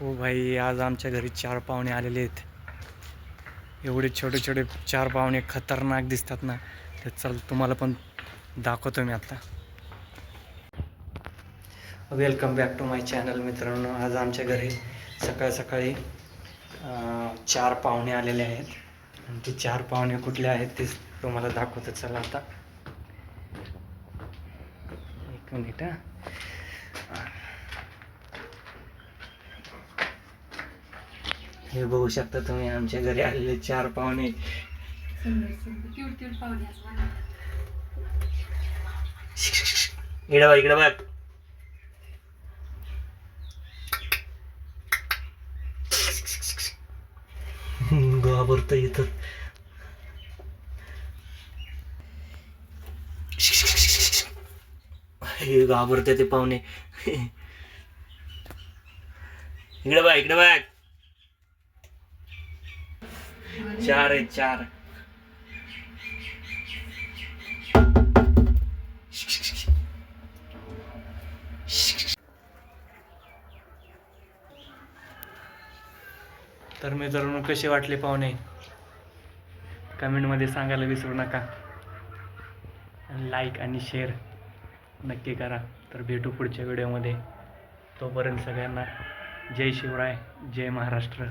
हो भाई, आज आमच्या घरी 4 पाहुणे आलेले आहेत. एवढे छोटे छोटे 4 पाहुणे खतरनाक दिसतात ना. तर चल तुम्हाला पण दाखवतो मी आता. Welcome back to my channel मित्रांनो. आज आमच्या घरी सकाळ सकाळी 4 पाहुणे आलेले आहेत. आणि ते 4 पाहुणे कुठले आहेत ते तुम्हाला दाखवतो. चला आता एक मिनिट. हे बघू शकता तुम्ही आमच्या घरी आलेले 4 पाहुणे. इकडे बघ, इकडे बघ. घाबरत येतात. हे घाबरते ते पाहुणे. इकडे बघ, इकडे बघ. 4 आहेत 4. तर मित्रांनो, कसे वाटले पाहुणे कमेंटमध्ये सांगायला विसरू नका. लाईक आणि शेअर नक्की करा. तर भेटू पुढच्या व्हिडिओमध्ये. तोपर्यंत सगळ्यांना जय शिवराय, जय महाराष्ट्र.